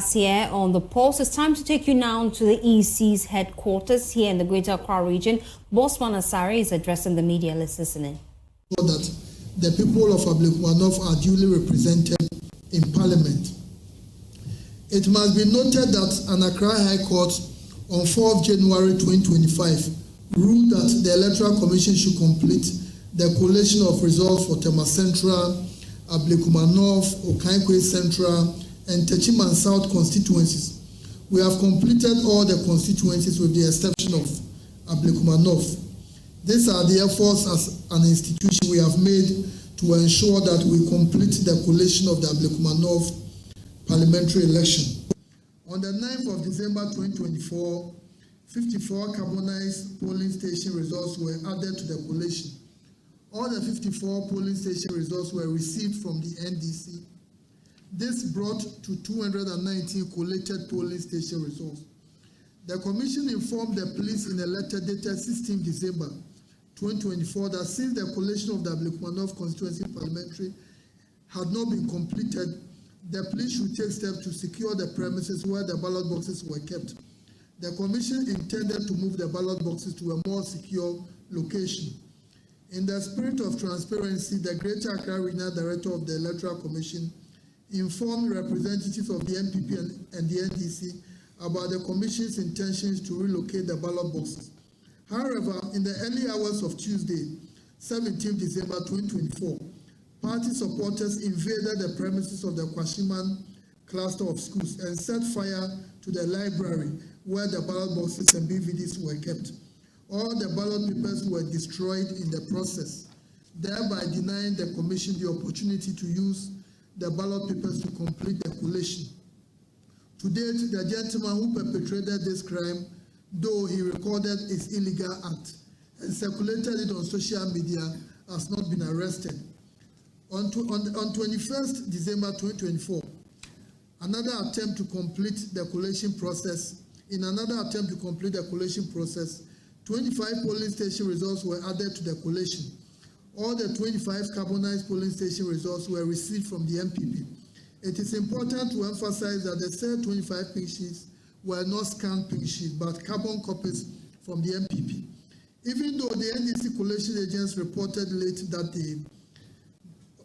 Here on the Pulse. It's time to take you now to the EC's headquarters here in the Greater Accra region. Bosman Asari is addressing the media. Let's listen in. So that the people of Ablekuma North are duly represented in Parliament. It must be noted that an Accra High Court on 4th January 2025 ruled that the Electoral Commission should complete the collation of results for Tema Central, Ablekuma North, Okankwe Central, and Techiman South constituencies. We have completed all the constituencies with the exception of Ablekuma North. These are the efforts as an institution we have made to ensure that we complete the collation of the Ablekuma North parliamentary election. On the 9th of December 2024, 54 carbonized polling station results were added to the collation. All the 54 polling station results were received from the NDC. This brought to 219 collated polling station results. The Commission informed the police in a letter dated 16 December 2024 that since the collation of the Ablekuma North constituency parliamentary had not been completed, the police should take steps to secure the premises where the ballot boxes were kept. The Commission intended to move the ballot boxes to a more secure location. In the spirit of transparency, the Greater Accra Regional Director of the Electoral Commission informed representatives of the MPP and the NDC about the Commission's intentions to relocate the ballot boxes. However, in the early hours of Tuesday, 17 December 2024, party supporters invaded the premises of the Kwashiman cluster of schools and set fire to the library where the ballot boxes and BVDs were kept. All the ballot papers were destroyed in the process, thereby denying the Commission the opportunity to use the ballot papers to complete the collation. To date, the gentleman who perpetrated this crime, though he recorded his illegal act and circulated it on social media, has not been arrested. On 21st December 2024, another attempt to complete the collation process, 25 polling station results were added to the collation. All the 25 carbonized polling station results were received from the MPP. It is important to emphasize that the said 25 pink sheets were not scanned pink sheets, but carbon copies from the MPP. Even though the NDC collation agents reported late that day,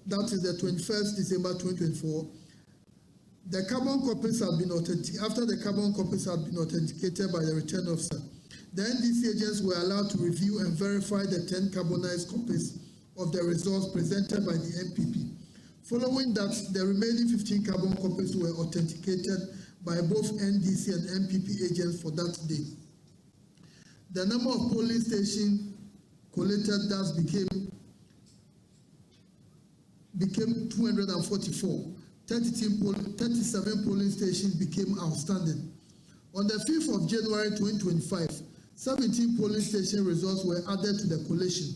that is the 21st December 2024, the carbon copies had been authenticated. After the carbon copies had been authenticated by the return officer, the NDC agents were allowed to review and verify the 10 carbonized copies of the results presented by the MPP. Following that, the remaining 15 carbon copies were authenticated by both NDC and MPP agents for that day. The number of polling stations collated thus became 244. 37 polling stations became outstanding. On the 5th of January 2025, 17 polling station results were added to the collation.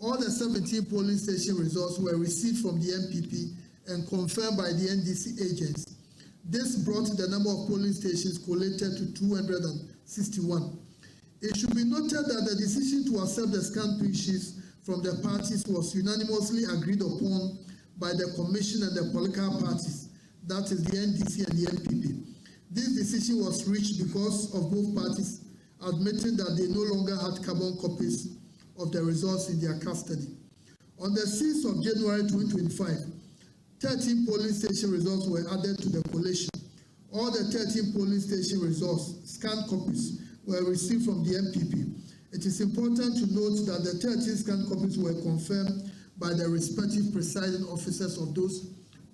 All the 17 polling station results were received from the MPP and confirmed by the NDC agents. This brought the number of polling stations collated to 261. It should be noted that the decision to accept the scanned pink sheets from the parties was unanimously agreed upon by the Commission and the political parties, that is the NDC and the MPP. This decision was reached because of both parties admitting that they no longer had carbon copies of the results in their custody. On the 6th of January 2025, 13 polling station results were added to the collation. All the 13 polling station results, scanned copies, were received from the MPP. It is important to note that the 13 scanned copies were confirmed by the respective presiding officers of those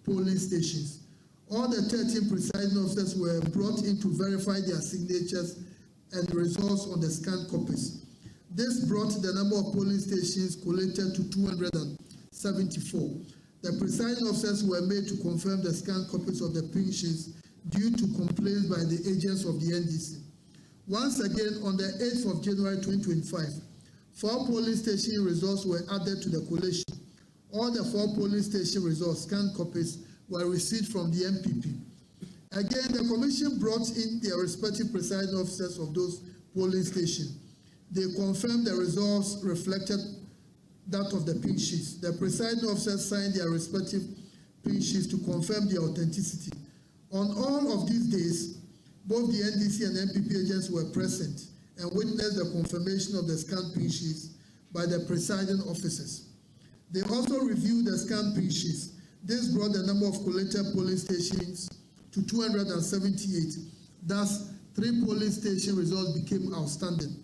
polling stations. All the 13 presiding officers were brought in to verify their signatures and results on the scanned copies. This brought the number of polling stations collated to 274. The presiding officers were made to confirm the scanned copies of the pink sheets due to complaints by the agents of the NDC. Once again, on the 8th of January 2025, 4 polling station results were added to the collation. All the 4 polling station results, scanned copies, were received from the MPP. Again, the Commission brought in their respective presiding officers of those polling stations. They confirmed the results reflected that of the pink sheets. The presiding officers signed their respective pink sheets to confirm their authenticity. On all of these days, both the NDC and NPP agents were present and witnessed the confirmation of the scanned pin sheets by the presiding officers. They also reviewed the scanned pin sheets. This brought the number of collated polling stations to 278. Thus, 3 polling station results became outstanding.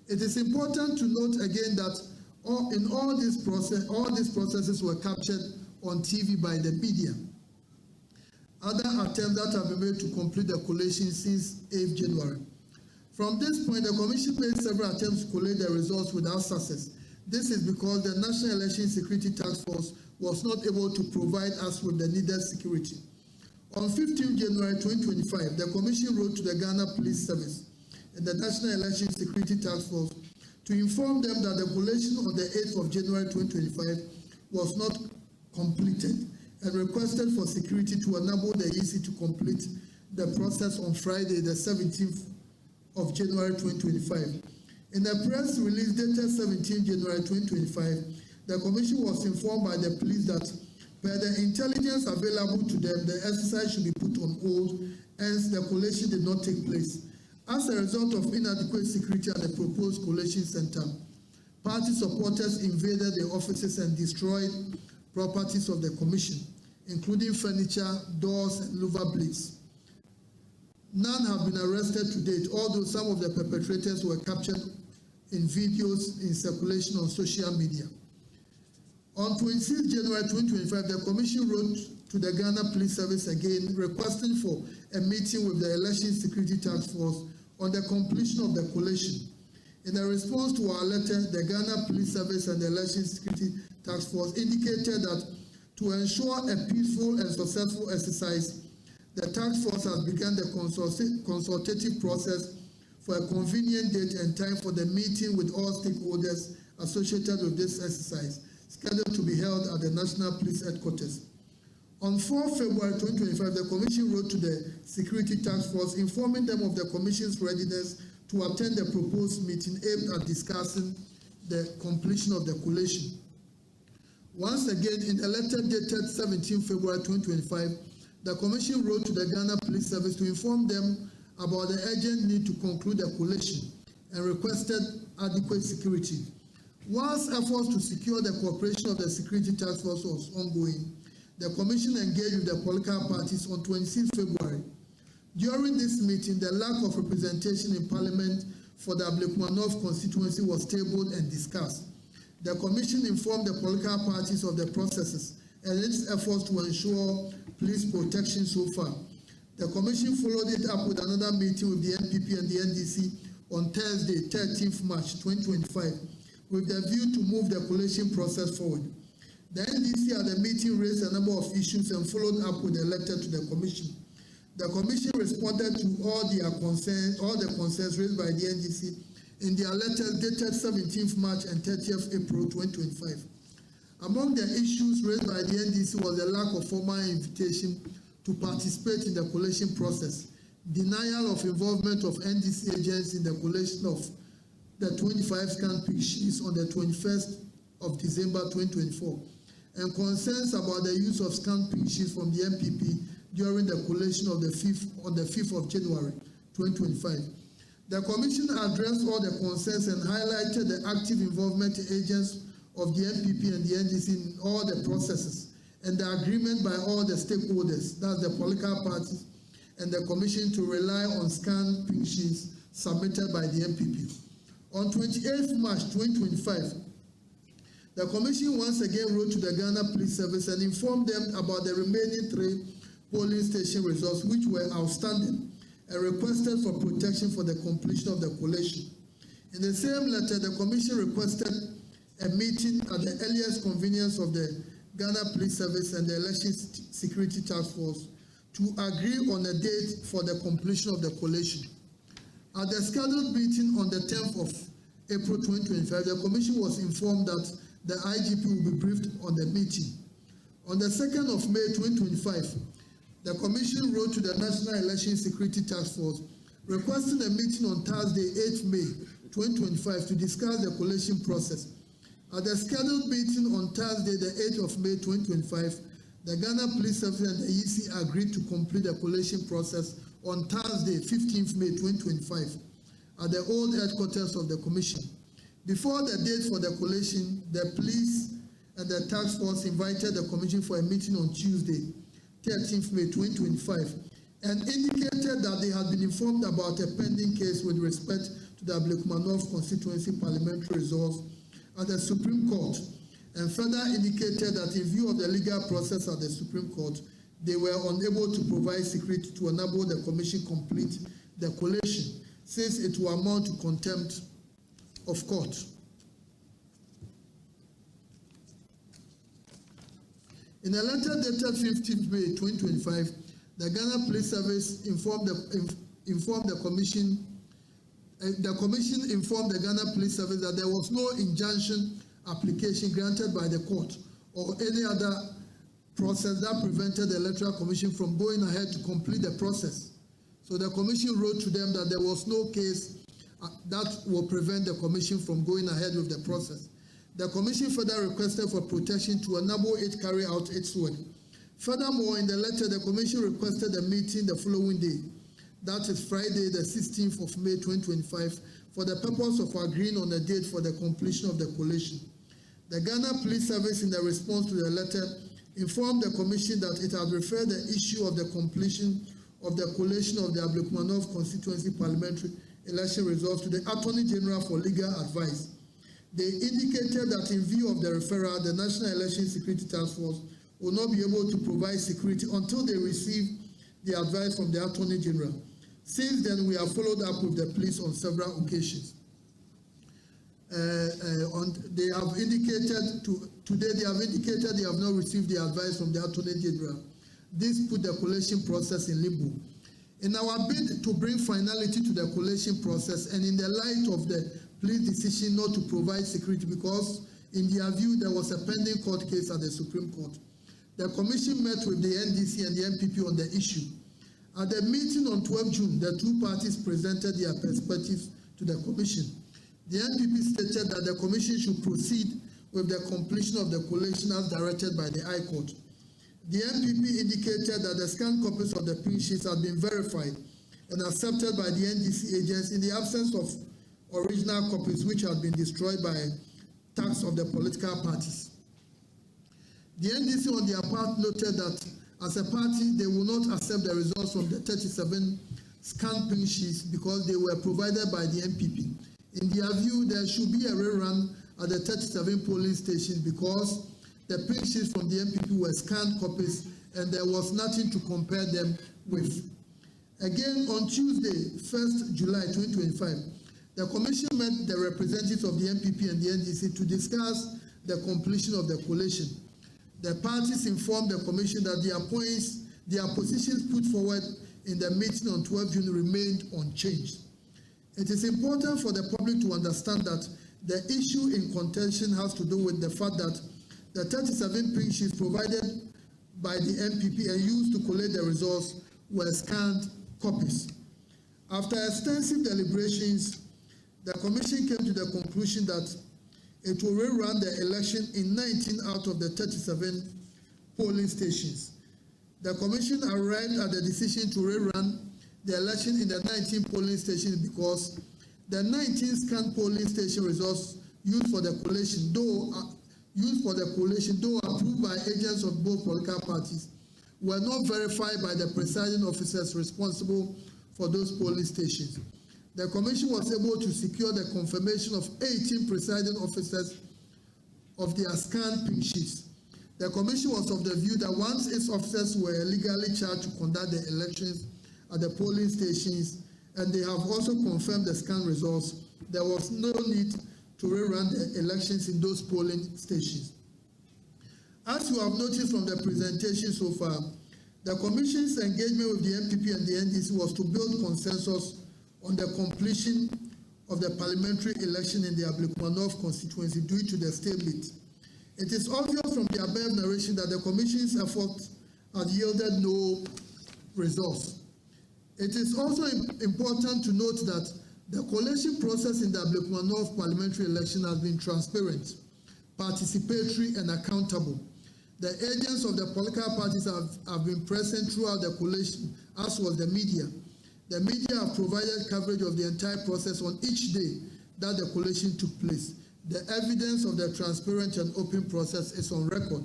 It is important to note again that all these processes were captured on TV by the media. Other attempts that have been made to complete the collation since 8th January. From this point, the Commission made several attempts to collate the results without success. This is because the National Election Security Task Force was not able to provide us with the needed security. On 15 January 2025, the Commission wrote to the Ghana Police Service and the National Election Security Task Force to inform them that the collation on the 8th of January 2025 was not completed and requested for security to enable the EC to complete the process on Friday, the 17th of January 2025. In a press release dated 17 January 2025, the Commission was informed by the police that per the intelligence available to them, the exercise should be put on hold, hence the collation did not take place. As a result of inadequate security at the proposed collation center, party supporters invaded the offices and destroyed properties of the Commission, including furniture, doors, and louver blades. None have been arrested to date, although some of the perpetrators were captured in videos in circulation on social media. On 26 January 2025, the Commission wrote to the Ghana Police Service again, requesting for a meeting with the Election Security Task Force on the completion of the collation. In a response to our letter, the Ghana Police Service and the Election Security Task Force indicated that to ensure a peaceful and successful exercise, the task force has begun the consultative process for a convenient date and time for the meeting with all stakeholders associated with this exercise, scheduled to be held at the National Police Headquarters. On 4 February 2025, the Commission wrote to the Security Task Force informing them of the Commission's readiness to attend the proposed meeting aimed at discussing the completion of the collation. Once again, in a letter dated 17 February 2025, the Commission wrote to the Ghana Police Service to inform them about the urgent need to conclude the collation and requested adequate security. Whilst efforts to secure the cooperation of the Security Task Force was ongoing, the Commission engaged with the political parties on 26 February. During this meeting, the lack of representation in Parliament for the Ablekuma North constituency was tabled and discussed. The Commission informed the political parties of the processes and its efforts to ensure police protection so far. The Commission followed it up with another meeting with the NPP and the NDC on Thursday, 13th March 2025, with the view to move the collation process forward. The NDC at the meeting raised a number of issues and followed up with a letter to the Commission. The Commission responded to all the concerns raised by the NDC in their letters dated 17th March and 30th April 2025. Among the issues raised by the NDC was the lack of formal invitation to participate in the collation process, denial of involvement of NDC agents in the collation of the 25 scanned pin sheets on the 21st of December 2024, and concerns about the use of scanned pin sheets from the MPP during the collation of on the 5th of January 2025. The Commission addressed all the concerns and highlighted the active involvement of agents of the MPP and the NDC in all the processes and the agreement by all the stakeholders, that's the political parties, and the Commission to rely on scanned pin sheets submitted by the MPP. On 28th March 2025, the Commission once again wrote to the Ghana Police Service and informed them about the remaining 3 polling station results which were outstanding and requested for protection for the completion of the collation. In the same letter, the Commission requested a meeting at the earliest convenience of the Ghana Police Service and the Election Security Task Force to agree on a date for the completion of the collation. At the scheduled meeting on the 10th of April 2025, the Commission was informed that the IGP will be briefed on the meeting. On the 2nd of May 2025, the Commission wrote to the National Election Security Task Force requesting a meeting on Thursday, 8th May 2025 to discuss the collation process. At the scheduled meeting on Thursday, the 8th of May 2025, The Ghana Police Service and the EC agreed to complete the collation process on Thursday, 15th May 2025, at the old headquarters of the Commission. Before the date for the collation, the police and the task force invited the Commission for a meeting on Tuesday, 13th May 2025, and indicated that they had been informed about a pending case with respect to the Ablekuma North constituency parliamentary results at the Supreme Court, and further indicated that in view of the legal process at the Supreme Court, they were unable to provide security to enable the Commission complete the collation, since it will amount to contempt of court. In a letter dated 15th May 2025, the Ghana Police Service informed the Commission. The Commission informed the Ghana Police Service that there was no injunction application granted by the court or any other process that prevented the Electoral Commission from going ahead to complete the process. So the Commission wrote to them that there was no case that will prevent the Commission from going ahead with the process. The Commission further requested for protection to enable it carry out its work. Furthermore, in the letter, the Commission requested a meeting the following day, that is Friday, the 16th of May 2025, for the purpose of agreeing on a date for the completion of the collation. The Ghana Police Service, in the response to the letter, informed the Commission that it had referred the issue of the completion of the collation of the Ablekuma North constituency parliamentary election results to the Attorney General for legal advice. They indicated that in view of the referral, the National Election Security Task Force will not be able to provide security until they receive the advice from the Attorney General. Since then, we have followed up with the police on several occasions. They have indicated today they have indicated they have not received the advice from the Attorney General. This put the collation process in limbo. In our bid to bring finality to the collation process, and in the light of the police decision not to provide security because, in their view, there was a pending court case at the Supreme Court, the Commission met with the NDC and the MPP on the issue. At the meeting on 12 June, the two parties presented their perspectives to the Commission. The MPP stated that the Commission should proceed with the completion of the collation as directed by the High Court. The MPP indicated that the scanned copies of the pin sheets had been verified and accepted by the NDC agents in the absence of original copies which had been destroyed by tax of the political parties. The NDC on their part noted that as a party, they will not accept the results from the 37 scanned pin sheets because they were provided by the MPP. In their view, there should be a rerun at the 37 polling stations because the pin sheets from the MPP were scanned copies and there was nothing to compare them with. Again, on Tuesday, 1st July 2025, the Commission met the representatives of the MPP and the NDC to discuss the completion of the collation. The parties informed the Commission that their positions put forward in the meeting on 12 June remained unchanged. It is important for the public to understand that the issue in contention has to do with the fact that the 37 pin sheets provided by the MPP and used to collate the results were scanned copies. After extensive deliberations, the Commission came to the conclusion that it will rerun the election in 19 out of the 37 polling stations. The Commission arrived at the decision to rerun the election in the 19 polling stations because the 19 scanned polling station results used for the collation, though approved by agents of both political parties, were not verified by the presiding officers responsible for those polling stations. The Commission was able to secure the confirmation of 18 presiding officers of their scanned pin sheets. The Commission was of the view that once its officers were legally charged to conduct the elections at the polling stations, and they have also confirmed the scan results, there was no need to rerun the elections in those polling stations. As you have noticed from the presentation so far, the Commission's engagement with the MPP and the NDC was to build consensus on the completion of the parliamentary election in the Ablekuma North constituency due to the stalemate. It is obvious from the above narration that the Commission's efforts had yielded no results. It is also important to note that the collation process in the Ablekuma North parliamentary election has been transparent, participatory, and accountable. The agents of the political parties have been present throughout the collation, as was the media. The media have provided coverage of the entire process on each day that the collation took place. The evidence of the transparent and open process is on record.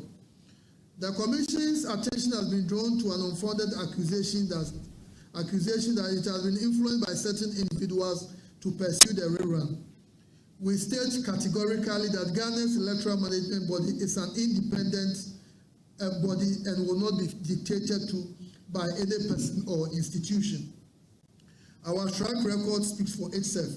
The Commission's attention has been drawn to an unfounded accusation that it has been influenced by certain individuals to pursue the Rerun. We state categorically that Ghana's electoral management body is an independent body and will not be dictated to by any person or institution. Our track record speaks for itself.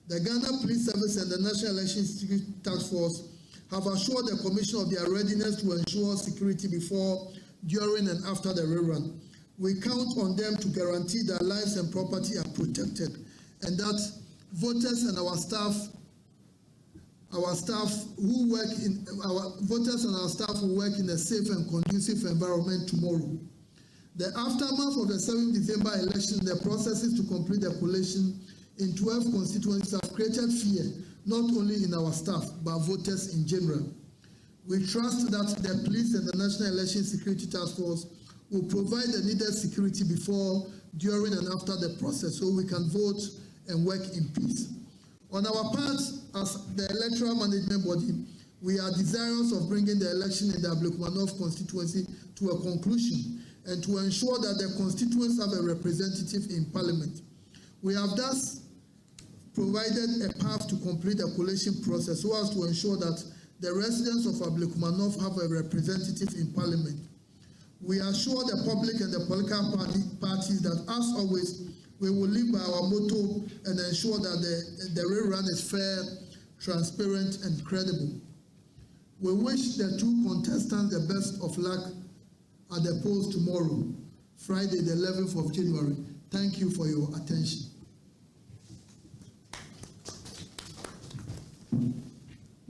The Ghana Police Service and the National Election Security Task Force have assured the Commission of their readiness to ensure security before, during, and after the Rerun. We count on them to guarantee that lives and property are protected, and that voters and our staff will work in a safe and conducive environment tomorrow. The aftermath of the 7th December election, the processes to complete the collation in 12 constituencies have created fear, not only in our staff, but voters in general. We trust that the police and the National Election Security Task Force will provide the needed security before, during, and after the process so we can vote and work in peace. On our part, as the electoral management body, we are desirous of bringing the election in the Ablekuma North constituency to a conclusion and to ensure that the constituents have a representative in Parliament. We have thus provided a path to complete the collation process so as to ensure that the residents of Ablekuma North have a representative in Parliament. We assure the public and the political parties that, as always, we will live by our motto and ensure that the Rerun is fair, transparent, and credible. We wish the two contestants the best of luck at the polls tomorrow, Friday, the 11th of January. Thank you for your attention.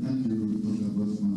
Thank you, Dr. Ablekuma.